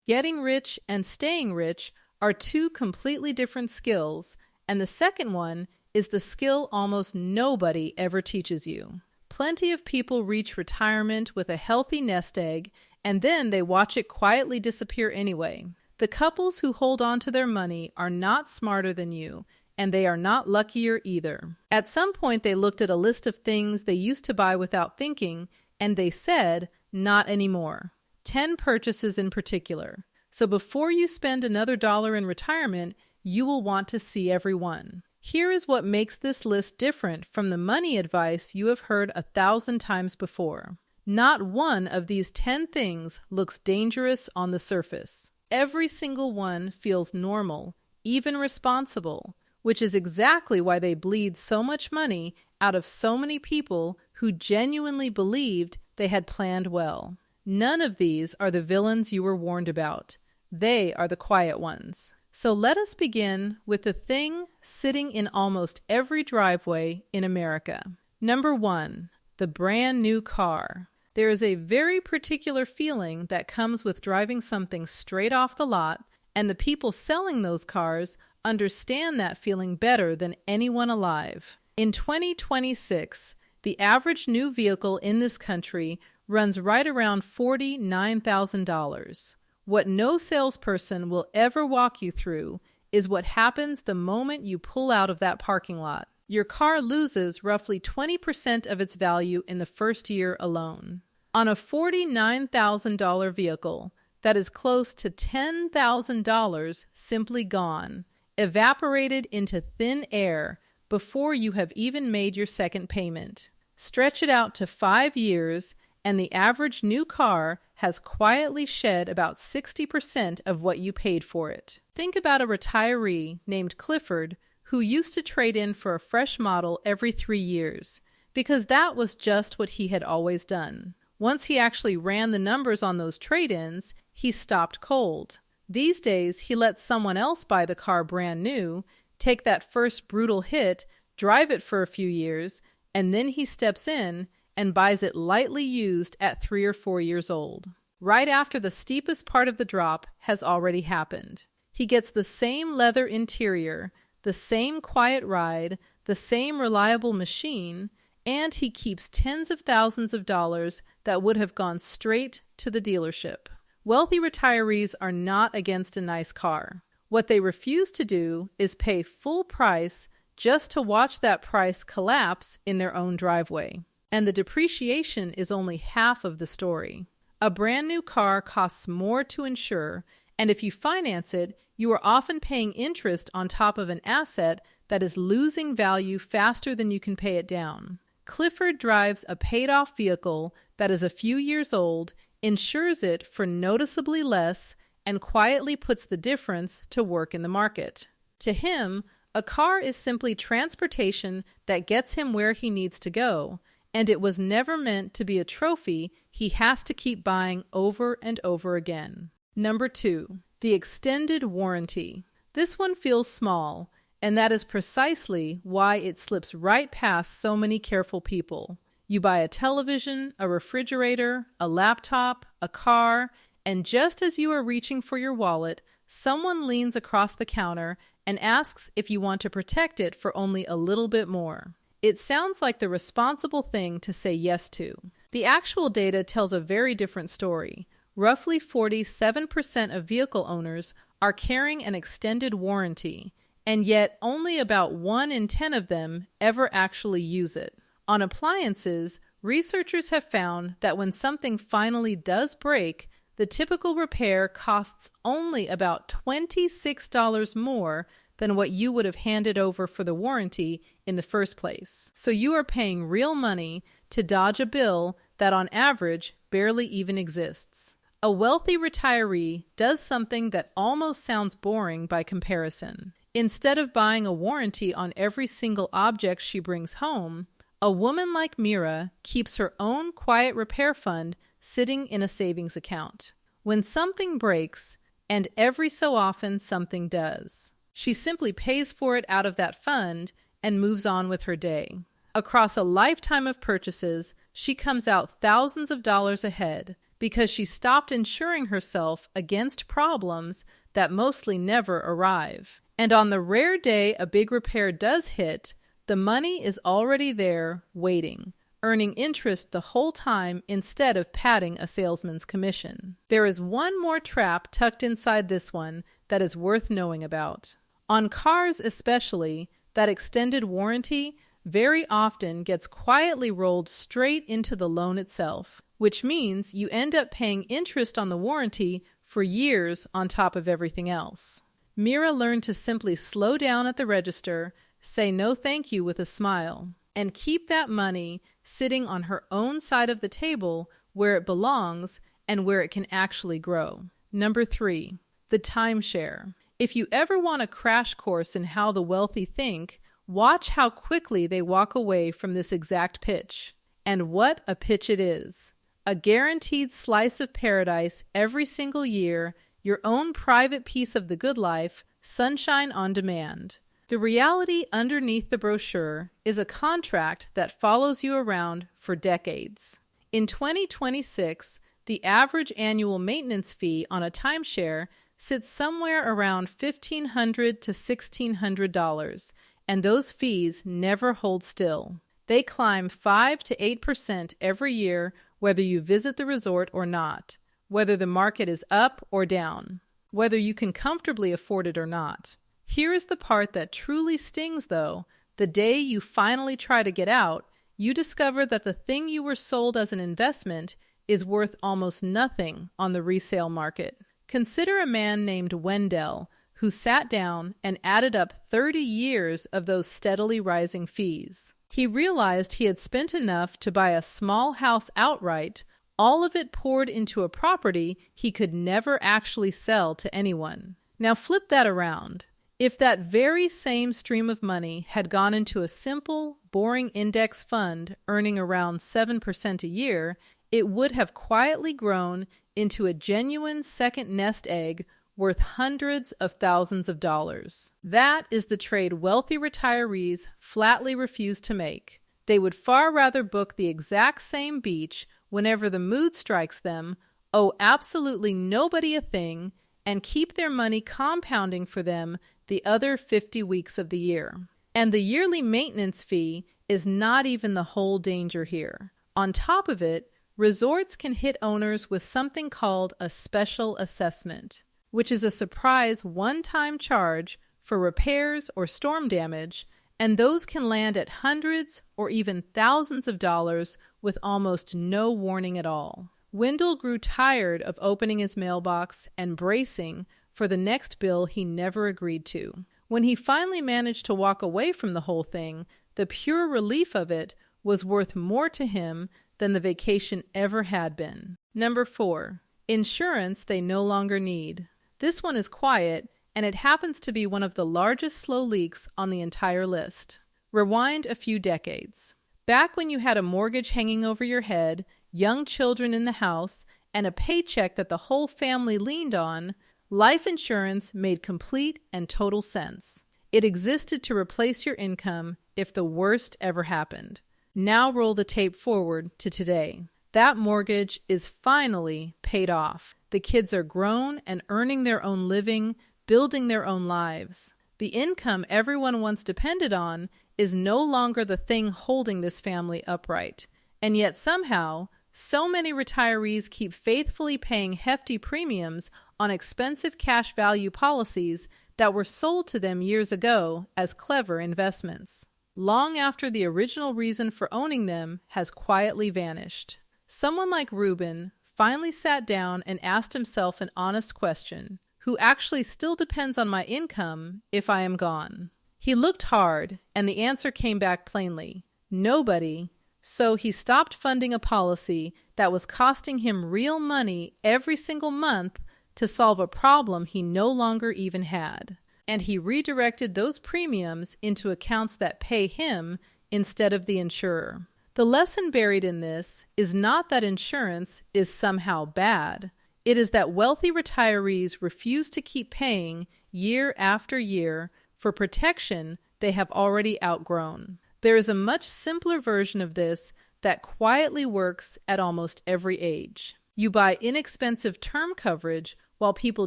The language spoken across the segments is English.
Getting rich and staying rich are two completely different skills, and the second one is the skill almost nobody ever teaches you. Plenty of people reach retirement with a healthy nest egg, and then they watch it quietly disappear anyway. The couples who hold on to their money are not smarter than you, and they are not luckier either. At some point, they looked at a list of things they used to buy without thinking, and they said, not anymore. 10 purchases in particular. So before you spend another dollar in retirement, you will want to see every one. Here is what makes this list different from the money advice you have heard 1,000 times before. Not one of these 10 things looks dangerous on the surface. Every single one feels normal, even responsible, which is exactly why they bleed so much money out of so many people who genuinely believed they had planned well. None of these are the villains you were warned about. They are the quiet ones. So let us begin with the thing sitting in almost every driveway in America. Number 1, the brand new car. There is a very particular feeling that comes with driving something straight off the lot, and the people selling those cars understand that feeling better than anyone alive. In 2026, the average new vehicle in this country runs right around $49,000. What no salesperson will ever walk you through is what happens the moment you pull out of that parking lot. Your car loses roughly 20% of its value in the first year alone. On a $49,000 vehicle, that is close to $10,000 simply gone, evaporated into thin air before you have even made your second payment. Stretch it out to 5 years, and the average new car has quietly shed about 60% of what you paid for it. Think about a retiree named Clifford who used to trade in for a fresh model every 3 years, because that was just what he had always done. Once he actually ran the numbers on those trade-ins, he stopped cold. These days, he lets someone else buy the car brand new, take that first brutal hit, drive it for a few years, and then he steps in and buys it lightly used at 3 or 4 years old, right after the steepest part of the drop has already happened. He gets the same leather interior, the same quiet ride, the same reliable machine, and he keeps tens of thousands of dollars that would have gone straight to the dealership. Wealthy retirees are not against a nice car. What they refuse to do is pay full price just to watch that price collapse in their own driveway. And the depreciation is only half of the story. A brand new car costs more to insure, and if you finance it, you are often paying interest on top of an asset that is losing value faster than you can pay it down. Clifford drives a paid-off vehicle that is a few years old, insures it for noticeably less, and quietly puts the difference to work in the market. To him, a car is simply transportation that gets him where he needs to go, and it was never meant to be a trophy he has to keep buying over and over again. Number 2, the extended warranty. This one feels small, and that is precisely why it slips right past so many careful people. You buy a television, a refrigerator, a laptop, a car, and just as you are reaching for your wallet, someone leans across the counter and asks if you want to protect it for only a little bit more. It sounds like the responsible thing to say yes to. The actual data tells a very different story. Roughly 47% of vehicle owners are carrying an extended warranty, and yet only about 1 in 10 of them ever actually use it. On appliances, researchers have found that when something finally does break, the typical repair costs only about $26 more than what you would have handed over for the warranty in the first place. So you are paying real money to dodge a bill that on average barely even exists. A wealthy retiree does something that almost sounds boring by comparison. Instead of buying a warranty on every single object she brings home, a woman like Mira keeps her own quiet repair fund sitting in a savings account. When something breaks, and every so often something does, she simply pays for it out of that fund and moves on with her day. Across a lifetime of purchases, she comes out thousands of dollars ahead because she stopped insuring herself against problems that mostly never arrive. And on the rare day a big repair does hit, the money is already there, waiting, earning interest the whole time instead of padding a salesman's commission. There is one more trap tucked inside this one that is worth knowing about. On cars especially, that extended warranty very often gets quietly rolled straight into the loan itself, which means you end up paying interest on the warranty for years on top of everything else. Mira learned to simply slow down at the register, say no thank you with a smile, and keep that money sitting on her own side of the table where it belongs and where it can actually grow. Number 3, the timeshare. If you ever want a crash course in how the wealthy think, watch how quickly they walk away from this exact pitch. And what a pitch it is. A guaranteed slice of paradise every single year, your own private piece of the good life, sunshine on demand. The reality underneath the brochure is a contract that follows you around for decades. In 2026, the average annual maintenance fee on a timeshare sits somewhere around $1,500 to $1,600, and those fees never hold still. They climb 5 to 8% every year, whether you visit the resort or not, whether the market is up or down, whether you can comfortably afford it or not. Here is the part that truly stings, though. The day you finally try to get out, you discover that the thing you were sold as an investment is worth almost nothing on the resale market. Consider a man named Wendell who sat down and added up 30 years of those steadily rising fees. He realized he had spent enough to buy a small house outright, all of it poured into a property he could never actually sell to anyone. Now flip that around. If that very same stream of money had gone into a simple, boring index fund earning around 7% a year, it would have quietly grown into a genuine second nest egg worth hundreds of thousands of dollars. That is the trade wealthy retirees flatly refuse to make. They would far rather book the exact same beach whenever the mood strikes them, owe absolutely nobody a thing, and keep their money compounding for them the other 50 weeks of the year. And the yearly maintenance fee is not even the whole danger here. On top of it, resorts can hit owners with something called a special assessment, which is a surprise one-time charge for repairs or storm damage, and those can land at hundreds or even thousands of dollars with almost no warning at all. Wendell grew tired of opening his mailbox and bracing for the next bill he never agreed to. When he finally managed to walk away from the whole thing, the pure relief of it was worth more to him than the vacation ever had been. Number 4, insurance they no longer need. This one is quiet, and it happens to be one of the largest slow leaks on the entire list. Rewind a few decades. Back when you had a mortgage hanging over your head, young children in the house, and a paycheck that the whole family leaned on, life insurance made complete and total sense. It existed to replace your income if the worst ever happened. Now roll the tape forward to today. That mortgage is finally paid off. The kids are grown and earning their own living, building their own lives. The income everyone once depended on is no longer the thing holding this family upright. And yet somehow, so many retirees keep faithfully paying hefty premiums on expensive cash value policies that were sold to them years ago as clever investments, long after the original reason for owning them has quietly vanished. Someone like Ruben finally sat down and asked himself an honest question: who actually still depends on my income if I am gone? He looked hard, and the answer came back plainly: nobody. So he stopped funding a policy that was costing him real money every single month to solve a problem he no longer even had. And he redirected those premiums into accounts that pay him instead of the insurer. The lesson buried in this is not that insurance is somehow bad. It is that wealthy retirees refuse to keep paying year after year for protection they have already outgrown. There is a much simpler version of this that quietly works at almost every age. You buy inexpensive term coverage while people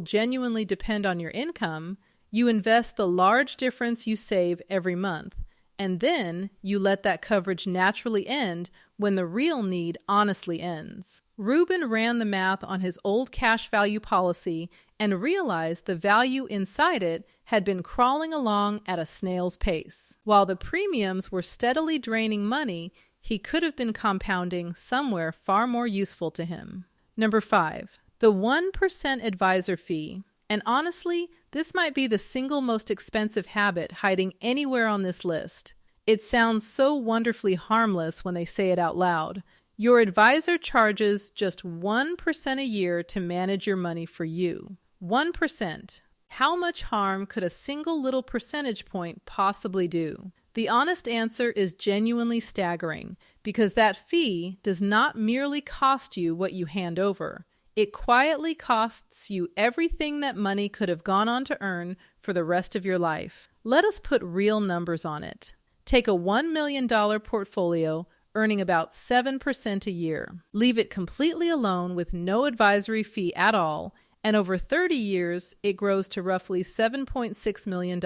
genuinely depend on your income. You invest the large difference you save every month, and then you let that coverage naturally end when the real need honestly ends. Reuben ran the math on his old cash value policy and realized the value inside it had been crawling along at a snail's pace. While the premiums were steadily draining money, he could have been compounding somewhere far more useful to him. Number 5, the 1% advisor fee. And honestly, this might be the single most expensive habit hiding anywhere on this list. It sounds so wonderfully harmless when they say it out loud. Your advisor charges just 1% a year to manage your money for you. 1%. How much harm could a single little percentage point possibly do? The honest answer is genuinely staggering, because that fee does not merely cost you what you hand over. It quietly costs you everything that money could have gone on to earn for the rest of your life. Let us put real numbers on it. Take a $1 million portfolio earning about 7% a year. Leave it completely alone with no advisory fee at all, and over 30 years, it grows to roughly $7.6 million.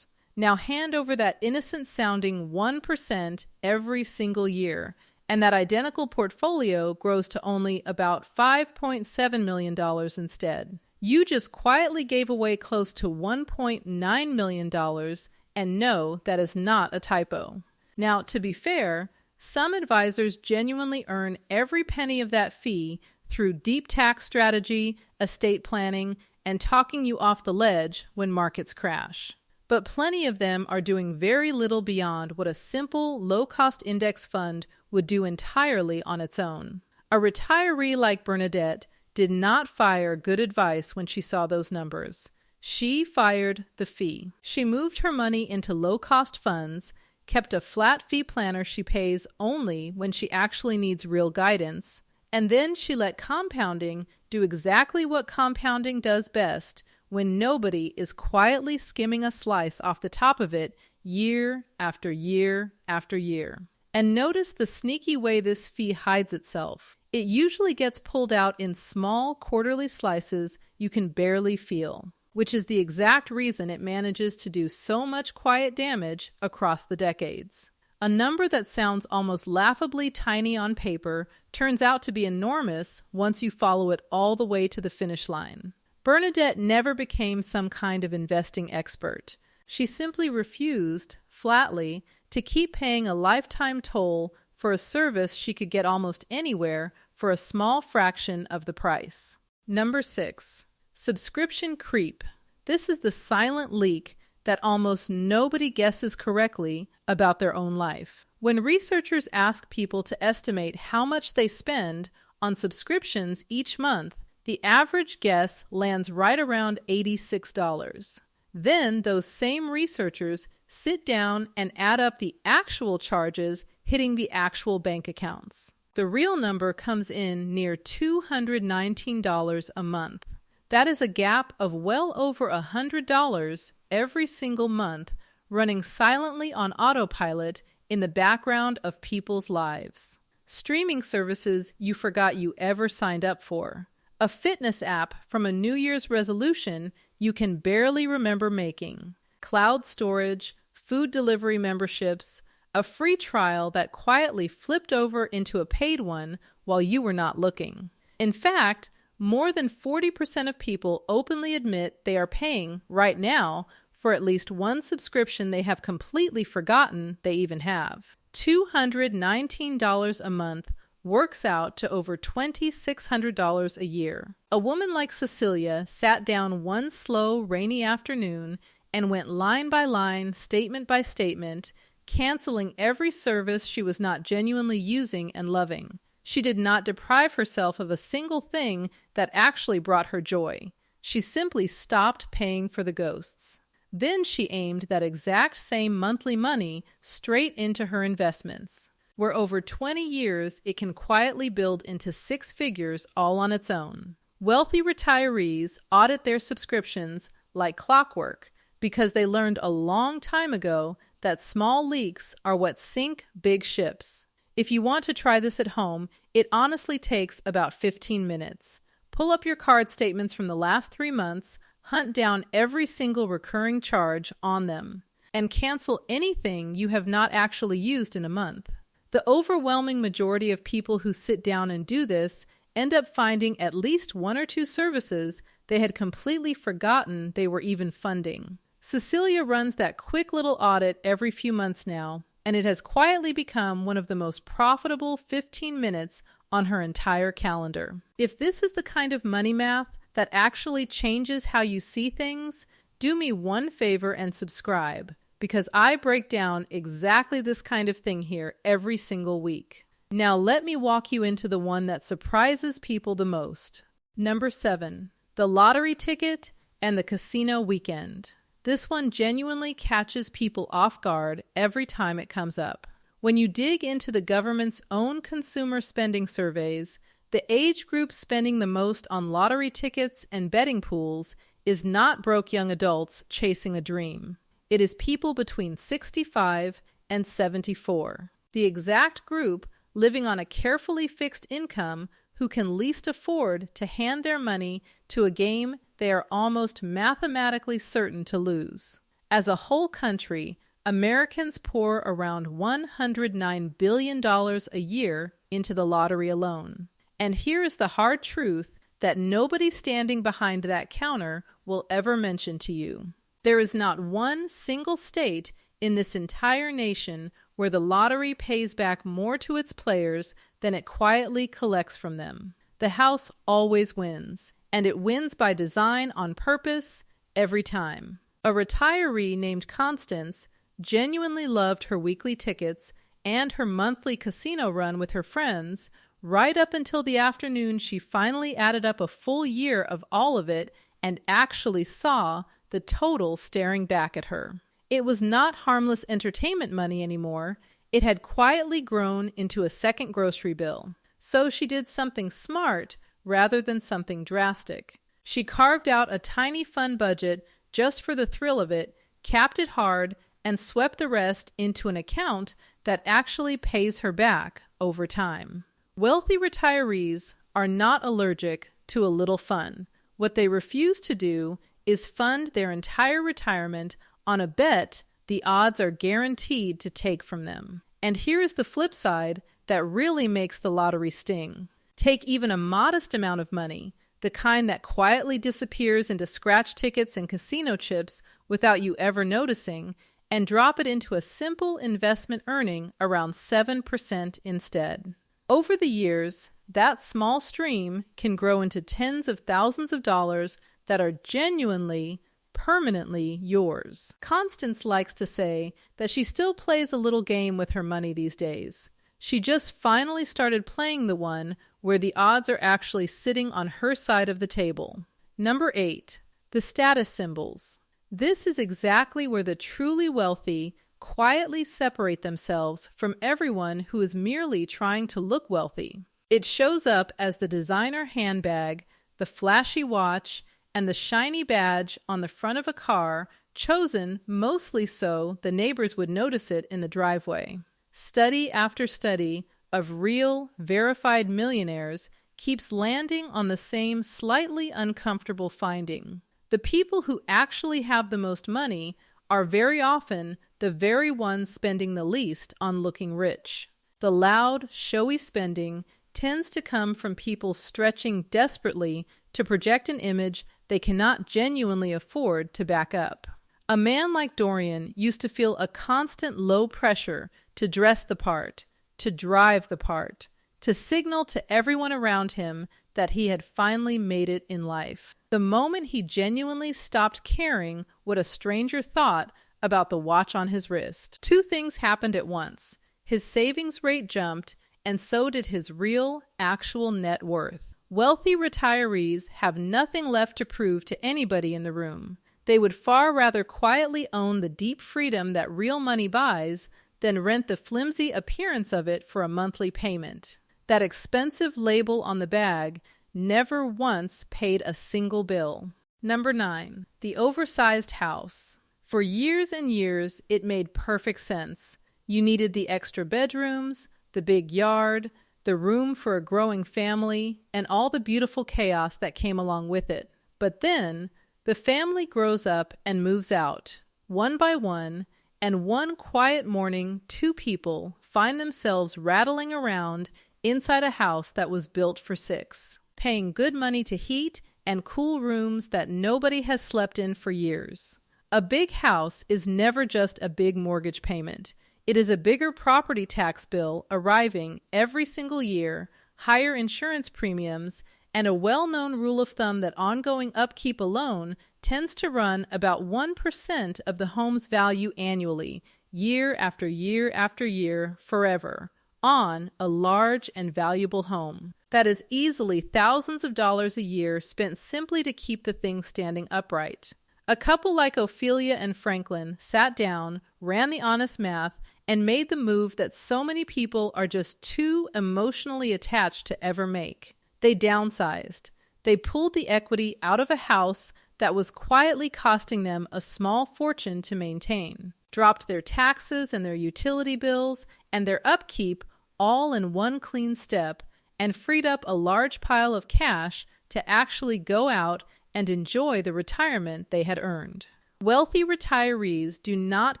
Now hand over that innocent-sounding 1% every single year, and that identical portfolio grows to only about $5.7 million instead. You just quietly gave away close to $1.9 million, and no, that is not a typo. Now, to be fair, some advisors genuinely earn every penny of that fee through deep tax strategy, estate planning, and talking you off the ledge when markets crash. But plenty of them are doing very little beyond what a simple, low-cost index fund would do entirely on its own. A retiree like Bernadette did not fire good advice when she saw those numbers. She fired the fee. She moved her money into low-cost funds, kept a flat fee planner she pays only when she actually needs real guidance, and then she let compounding do exactly what compounding does best when nobody is quietly skimming a slice off the top of it year after year after year. And notice the sneaky way this fee hides itself. It usually gets pulled out in small quarterly slices you can barely feel, which is the exact reason it manages to do so much quiet damage across the decades. A number that sounds almost laughably tiny on paper turns out to be enormous once you follow it all the way to the finish line. Bernadette never became some kind of investing expert. She simply refused, flatly, to keep paying a lifetime toll for a service she could get almost anywhere for a small fraction of the price. Number 6. Subscription creep. This is the silent leak that almost nobody guesses correctly about their own life. When researchers ask people to estimate how much they spend on subscriptions each month, the average guess lands right around $86. Then those same researchers sit down and add up the actual charges hitting the actual bank accounts. The real number comes in near $219 a month. That is a gap of well over $100 every single month, running silently on autopilot in the background of people's lives. Streaming services you forgot you ever signed up for. A fitness app from a New Year's resolution you can barely remember making. Cloud storage, food delivery memberships, a free trial that quietly flipped over into a paid one while you were not looking. In fact, more than 40% of people openly admit they are paying, right now, for at least one subscription they have completely forgotten they even have. $219 a month works out to over $2,600 a year. A woman like Cecilia sat down one slow, rainy afternoon and went line by line, statement by statement, canceling every service she was not genuinely using and loving. She did not deprive herself of a single thing that actually brought her joy. She simply stopped paying for the ghosts. Then she aimed that exact same monthly money straight into her investments, where over 20 years it can quietly build into 6 figures all on its own. Wealthy retirees audit their subscriptions like clockwork because they learned a long time ago that small leaks are what sink big ships. If you want to try this at home, It honestly takes about 15 minutes. Pull up your card statements from the last 3 months, hunt down every single recurring charge on them, and cancel anything you have not actually used in a month. The overwhelming majority of people who sit down and do this end up finding at least 1 or 2 services they had completely forgotten they were even funding. Cecilia runs that quick little audit every few months now, and it has quietly become one of the most profitable 15 minutes on her entire calendar. If this is the kind of money math that actually changes how you see things, do me one favor and subscribe, because I break down exactly this kind of thing here every single week. Now let me walk you into the one that surprises people the most. Number 7, the lottery ticket and the casino weekend. This one genuinely catches people off guard every time it comes up. When you dig into the government's own consumer spending surveys, the age group spending the most on lottery tickets and betting pools is not broke young adults chasing a dream. It is people between 65 and 74, the exact group living on a carefully fixed income who can least afford to hand their money to a game they are almost mathematically certain to lose. As a whole country, Americans pour around $109 billion a year into the lottery alone. And here is the hard truth that nobody standing behind that counter will ever mention to you. There is not one single state in this entire nation where the lottery pays back more to its players than it quietly collects from them. The house always wins, and it wins by design on purpose every time. A retiree named Constance genuinely loved her weekly tickets and her monthly casino run with her friends right up until the afternoon she finally added up a full year of all of it and actually saw the total staring back at her. It was not harmless entertainment money anymore. It had quietly grown into a second grocery bill. So she did something smart rather than something drastic. She carved out a tiny fun budget just for the thrill of it, capped it hard, and swept the rest into an account that actually pays her back over time. Wealthy retirees are not allergic to a little fun. What they refuse to do is fund their entire retirement on a bet the odds are guaranteed to take from them. And here is the flip side that really makes the lottery sting. Take even a modest amount of money, the kind that quietly disappears into scratch tickets and casino chips without you ever noticing, and drop it into a simple investment earning around 7% instead. Over the years, that small stream can grow into tens of thousands of dollars that are genuinely, permanently yours. Constance likes to say that she still plays a little game with her money these days. She just finally started playing the one where the odds are actually sitting on her side of the table. Number 8, the status symbols. This is exactly where the truly wealthy quietly separate themselves from everyone who is merely trying to look wealthy. It shows up as the designer handbag, the flashy watch, and the shiny badge on the front of a car, chosen mostly so the neighbors would notice it in the driveway. Study after study of real, verified millionaires keeps landing on the same slightly uncomfortable finding. The people who actually have the most money are very often the very ones spending the least on looking rich. The loud, showy spending tends to come from people stretching desperately to project an image they cannot genuinely afford to back up. A man like Dorian used to feel a constant low pressure to dress the part, to drive the part, to signal to everyone around him that he had finally made it in life. The moment he genuinely stopped caring what a stranger thought about the watch on his wrist, 2 things happened at once. His savings rate jumped, and so did his real, actual net worth. Wealthy retirees have nothing left to prove to anybody in the room. They would far rather quietly own the deep freedom that real money buys than rent the flimsy appearance of it for a monthly payment. That expensive label on the bag never once paid a single bill. Number 9, the oversized house. For years and years, it made perfect sense. You needed the extra bedrooms, the big yard, the room for a growing family, and all the beautiful chaos that came along with it. But then, the family grows up and moves out, one by one, and one quiet morning, two people find themselves rattling around inside a house that was built for six, paying good money to heat and cool rooms that nobody has slept in for years. A big house is never just a big mortgage payment. It is a bigger property tax bill arriving every single year, higher insurance premiums, and a well-known rule of thumb that ongoing upkeep alone tends to run about 1% of the home's value annually, year after year after year, forever, on a large and valuable home. That is easily thousands of dollars a year spent simply to keep the thing standing upright. A couple like Ophelia and Franklin sat down, ran the honest math, and made the move that so many people are just too emotionally attached to ever make. They downsized. They pulled the equity out of a house that was quietly costing them a small fortune to maintain, dropped their taxes and their utility bills and their upkeep all in one clean step, and freed up a large pile of cash to actually go out and enjoy the retirement they had earned. Wealthy retirees do not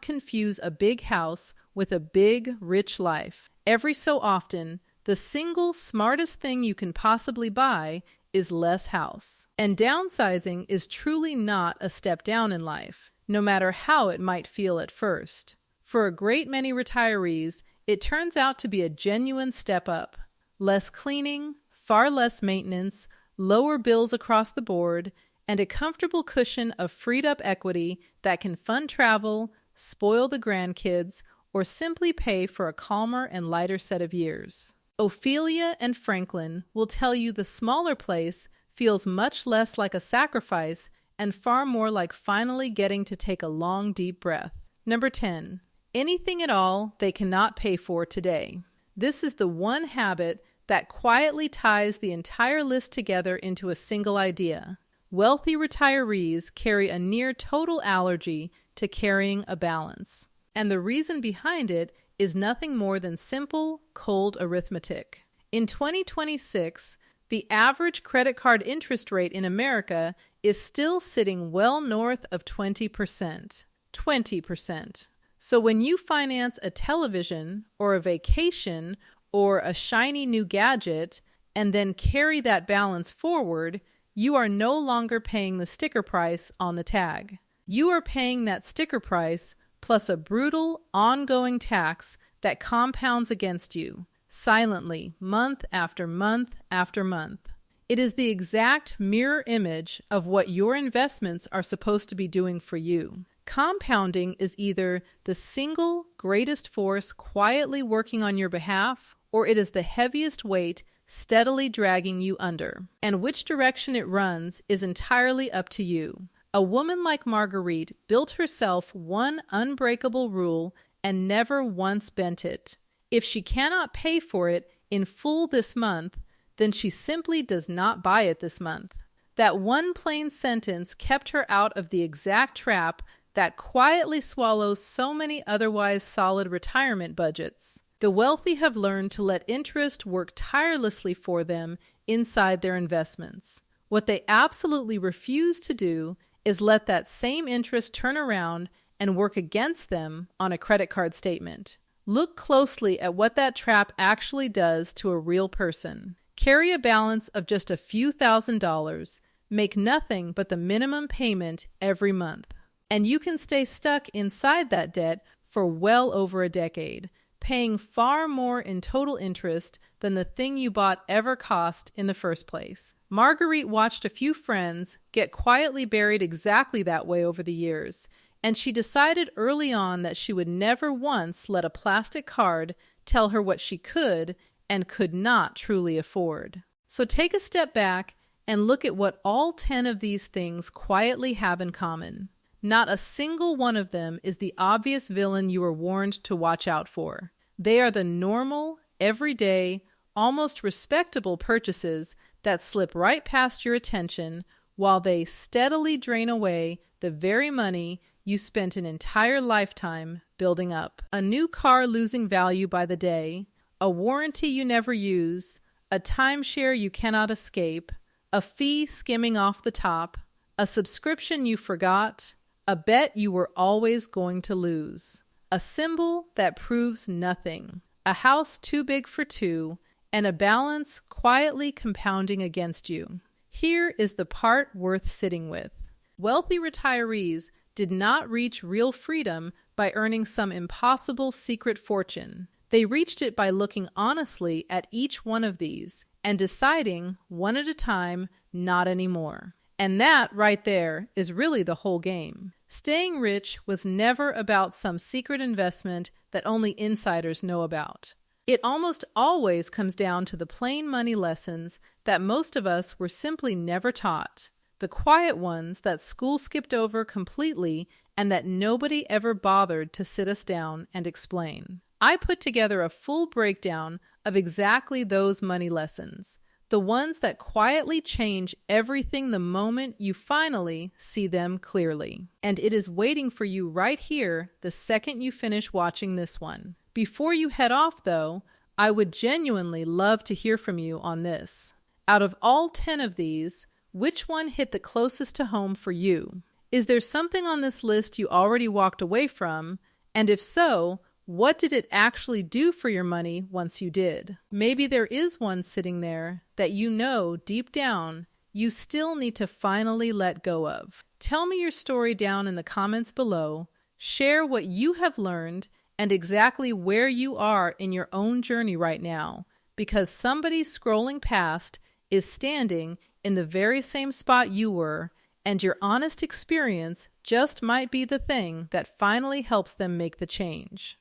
confuse a big house with a big, rich life. Every so often, the single smartest thing you can possibly buy is less house. And downsizing is truly not a step down in life, no matter how it might feel at first. For a great many retirees, it turns out to be a genuine step up. Less cleaning, far less maintenance, lower bills across the board, and a comfortable cushion of freed up equity that can fund travel, spoil the grandkids, or simply pay for a calmer and lighter set of years. Ophelia and Franklin will tell you the smaller place feels much less like a sacrifice and far more like finally getting to take a long, deep breath. Number 10, anything at all they cannot pay for today. This is the one habit that quietly ties the entire list together into a single idea. Wealthy retirees carry a near total allergy to carrying a balance. And the reason behind it is nothing more than simple, cold arithmetic. In 2026, the average credit card interest rate in America is still sitting well north of 20%. 20%. So when you finance a television or a vacation or a shiny new gadget and then carry that balance forward, you are no longer paying the sticker price on the tag. You are paying that sticker price plus a brutal, ongoing tax that compounds against you, silently, month after month after month. It is the exact mirror image of what your investments are supposed to be doing for you. Compounding is either the single greatest force quietly working on your behalf, or it is the heaviest weight steadily dragging you under. And which direction it runs is entirely up to you. A woman like Marguerite built herself one unbreakable rule and never once bent it. If she cannot pay for it in full this month, then she simply does not buy it this month. That one plain sentence kept her out of the exact trap that quietly swallows so many otherwise solid retirement budgets. The wealthy have learned to let interest work tirelessly for them inside their investments. What they absolutely refuse to do is let that same interest turn around and work against them on a credit card statement. Look closely at what that trap actually does to a real person. Carry a balance of just a few $1,000s, make nothing but the minimum payment every month, and you can stay stuck inside that debt for well over a decade, paying far more in total interest than the thing you bought ever cost in the first place. Marguerite watched a few friends get quietly buried exactly that way over the years, and she decided early on that she would never once let a plastic card tell her what she could and could not truly afford. So take a step back and look at what all 10 of these things quietly have in common. Not a single one of them is the obvious villain you were warned to watch out for. They are the normal, everyday, almost respectable purchases that slip right past your attention while they steadily drain away the very money you spent an entire lifetime building up. A new car losing value by the day, a warranty you never use, a timeshare you cannot escape, a fee skimming off the top, a subscription you forgot, a bet you were always going to lose, a symbol that proves nothing, a house too big for two, and a balance quietly compounding against you. Here is the part worth sitting with. Wealthy retirees did not reach real freedom by earning some impossible secret fortune. They reached it by looking honestly at each one of these and deciding, one at a time, not anymore. And that right there is really the whole game. Staying rich was never about some secret investment that only insiders know about. It almost always comes down to the plain money lessons that most of us were simply never taught. The quiet ones that school skipped over completely and that nobody ever bothered to sit us down and explain. I put together a full breakdown of exactly those money lessons, the ones that quietly change everything the moment you finally see them clearly. And it is waiting for you right here the second you finish watching this one. Before you head off, though, I would genuinely love to hear from you on this. Out of all 10 of these, which one hit the closest to home for you? Is there something on this list you already walked away from? And if so, what did it actually do for your money once you did? Maybe there is one sitting there that you know deep down you still need to finally let go of. Tell me your story down in the comments below. Share what you have learned and exactly where you are in your own journey right now, because somebody scrolling past is standing in the very same spot you were, and your honest experience just might be the thing that finally helps them make the change.